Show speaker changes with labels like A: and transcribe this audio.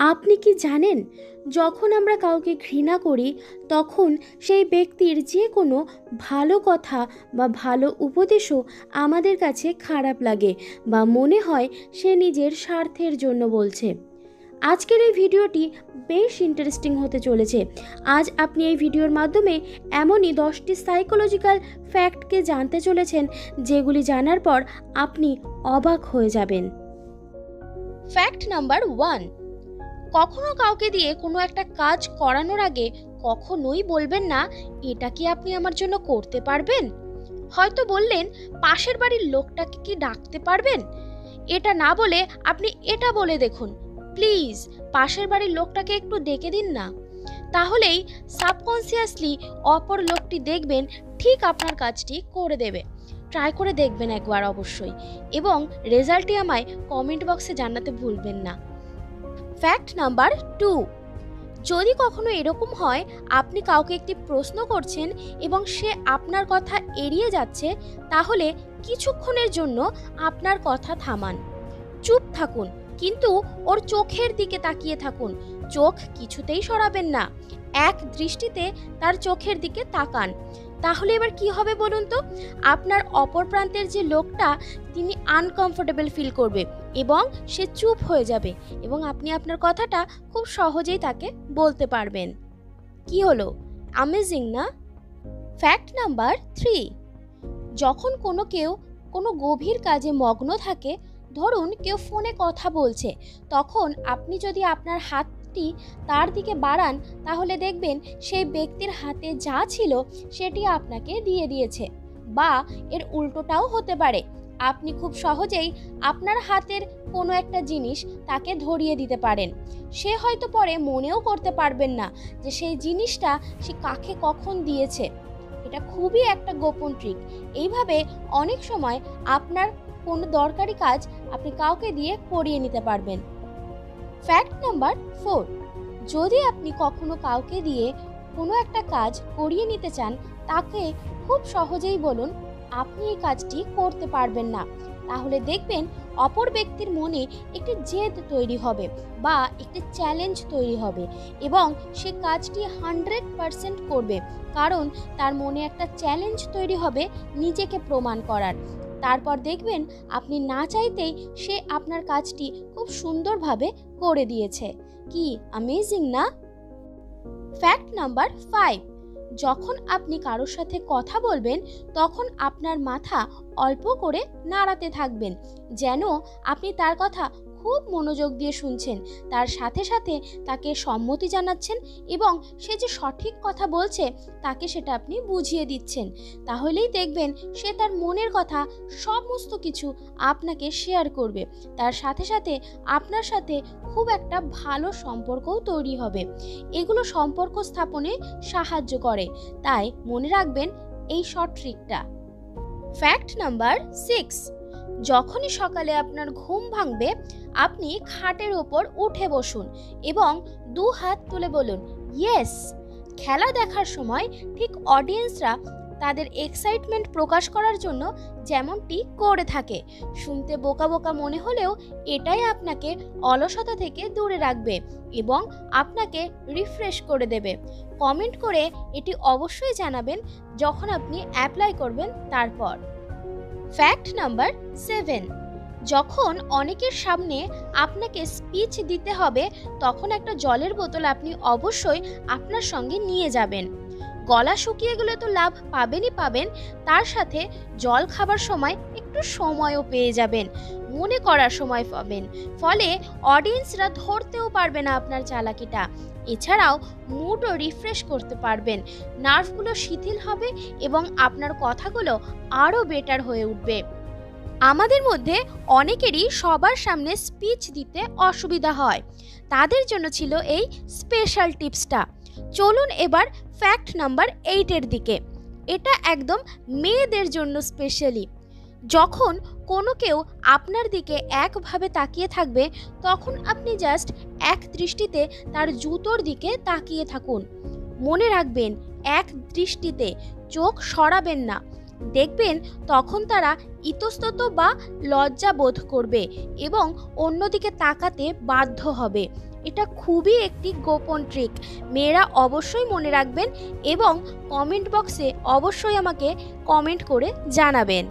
A: আপনি কি জানেন, যখন আমরা কাউকে ঘৃণা করি তখন সেই ব্যক্তির যে কোনো ভালো কথা বা ভালো উপদেশও আমাদের কাছে খারাপ লাগে বা মনে হয় সে নিজের স্বার্থের জন্য বলছে। আজকের এই ভিডিওটি বেশ ইন্টারেস্টিং হতে চলেছে। আজ আপনি এই ভিডিওর মাধ্যমে এমনই 10টি সাইকোলজিক্যাল ফ্যাক্টকে জানতে চলেছেন, যেগুলি জানার পর আপনি অবাক হয়ে যাবেন।
B: ফ্যাক্ট নাম্বার 1, কখনো কাউকে দিয়ে কোনো একটা কাজ করানোর আগে কখনোই বলবেন না, এটা কি আপনি আমার জন্য করতে পারবেন। হয়তো বললেন, পাশের বাড়ির লোকটাকে কি ডাকতে পারবেন। এটা না বলে আপনি এটা বলে দেখুন, প্লিজ পাশের বাড়ির লোকটাকে একটু ডেকে দিন না। তাহলেই সাবকনসিয়াসলি অপর লোকটি দেখবেন ঠিক আপনার কাজটি করে দেবে। ট্রাই করে দেখবেন একবার অবশ্যই, এবং রেজাল্টটি আমায় কমেন্ট বক্সে জানাতে ভুলবেন না। ফ্যাক্ট নাম্বার 2, যদি কখনো এরকম হয় আপনি কাউকে একটি প্রশ্ন করছেন এবং সে আপনার কথা এড়িয়ে যাচ্ছে, তাহলে কিছুক্ষণের জন্য আপনার কথা থামান, চুপ থাকুন, কিন্তু ওর চোখের দিকে তাকিয়ে থাকুন। চোখ কিছুতেই সরাবেন না, এক দৃষ্টিতে তার চোখের দিকে তাকান। তাহলে এবার কি হবে বলুন তো? আপনার অপর প্রান্তের যে লোকটা, তিনি আনকমফোর্টেবল ফিল করবে এবং সে চুপ হয়ে যাবে, এবং আপনি আপনার কথাটা খুব সহজেই তাকে বলতে পারবেন। কি হলো, অ্যামেজিং না? ফ্যাক্ট নাম্বার 3, যখন কেউ কোনো গভীর কাজে মগ্ন থাকে, ধরুন কেউ ফোনে কথা বলছে, তখন আপনি যদি আপনার হাতটি তার দিকে বাড়ান, তাহলে দেখবেন সেই ব্যক্তির হাতে যা ছিল সেটি আপনাকে দিয়ে দিয়েছে। বা এর উল্টোটাও হতে পারে, আপনি খুব সহজেই আপনার হাতের কোনো একটা জিনিস তাকে ধরিয়ে দিতে পারেন। সে হয়তো পরে মনেও করতে পারবেন না যে সেই জিনিসটা সে কাকে কখন দিয়েছে। এটা খুবই একটা গোপন ট্রিক। এইভাবে অনেক সময় আপনার কোনো দরকারি কাজ আপনি কাউকে দিয়ে করিয়ে নিতে পারবেন। ফ্যাক্ট নাম্বার 4, যদি আপনি কখনো কাউকে দিয়ে কোনো একটা কাজ করিয়ে নিতে চান, তাকে খুব সহজেই বলুন আপনি এই কাজটি করতে পারবেন না। তাহলে দেখবেন অপর ব্যক্তির মনে একটি জেদ তৈরি হবে বা একটি চ্যালেঞ্জ তৈরি হবে, এবং সে কাজটি 100% করবে, কারণ তার মনে একটা চ্যালেঞ্জ তৈরি হবে নিজেকে প্রমাণ করার। তারপর দেখবেন আপনি না চাইতেই সে আপনার কাজটি খুব সুন্দরভাবে করে দিয়েছে। কি অ্যামেজিং না? ফ্যাক্ট নাম্বার 5, যখন আপনি কারোর সাথে কথা বলবেন, তখন আপনার মাথা অল্প করে নাড়াতে থাকবেন, যেন আপনি তার কথা খুব মনোযোগ দিয়ে শুনছেন, তার সাথে সাথে তাকে সম্মতি জানাচ্ছেন, এবং সে যে সঠিক কথা বলছে তাকে সেটা আপনি বুঝিয়ে দিচ্ছেন। তাহলেই দেখবেন সে তার মনের কথা সমস্ত কিছু আপনাকে শেয়ার করবে। তার সাথে সাথে আপনার সাথে খুব একটা ভালো সম্পর্কও তৈরি হবে। এগুলো সম্পর্ক স্থাপনে সাহায্য করে, তাই মনে রাখবেন এই শর্ট ট্রিকটা। ফ্যাক্ট নাম্বার 6, যখনই সকালে আপনার ঘুম ভাঙবে, আপনি খাটের ওপর উঠে বসুন এবং 2 হাত তুলে বলুন ইয়েস। খেলা দেখার সময় ঠিক অডিয়েন্সরা তাদের এক্সাইটমেন্ট প্রকাশ করার জন্য যেমনটি করে থাকে। শুনতে বোকা বোকা মনে হলেও এটাই আপনাকে অলসতা থেকে দূরে রাখবে এবং আপনাকে রিফ্রেশ করে দেবে। কমেন্ট করে এটি অবশ্যই জানাবেন যখন আপনি অ্যাপ্লাই করবেন তারপর। ফ্যাক্ট নাম্বার 7, যখন অনেকের সামনে আপনাকে স্পিচ দিতে হবে, তখন একটা জলের বোতল আপনি অবশ্যই আপনার সঙ্গে নিয়ে যাবেন। গলা শুকিয়ে গেলে তো লাভ পাবেনই পাবেন, তার সাথে জল খাবার সময় একটু সময়ও পেয়ে যাবেন, মনে করার সময় পাবেন, ফলে অডিয়েন্সরা ধরতেও পারবে না আপনার চালাকিটা। এছাড়াও মুডও রিফ্রেশ করতে পারবেন, নার্ভগুলো শিথিল হবে এবং আপনার কথাগুলো আরও বেটার হয়ে উঠবে। আমাদের মধ্যে অনেকেরই সবার সামনে স্পিচ দিতে অসুবিধা হয়, তাদের জন্য ছিল এই স্পেশাল টিপসটা। চলুন এবার ফ্যাক্ট নাম্বার 8 এর দিকে। এটা একদম মেয়েদের জন্য স্পেশালি। যখন কেউ আপনার দিকে একভাবে তাকিয়ে থাকবে, তখন আপনি জাস্ট এক দৃষ্টিতে তার জুতোর দিকে তাকিয়ে থাকুন। মনে রাখবেন, এক দৃষ্টিতে, চোখ সরাবেন না। দেখবেন তখন তারা ইতস্তত বা লজ্জা বোধ করবে এবং অন্যদিকে তাকাতে বাধ্য হবে। এটা খুবই একটি গোপন ট্রিক, মেয়েরা অবশ্যই মনে রাখবেন এবং কমেন্ট বক্সে অবশ্যই আমাকে কমেন্ট করে জানাবেন।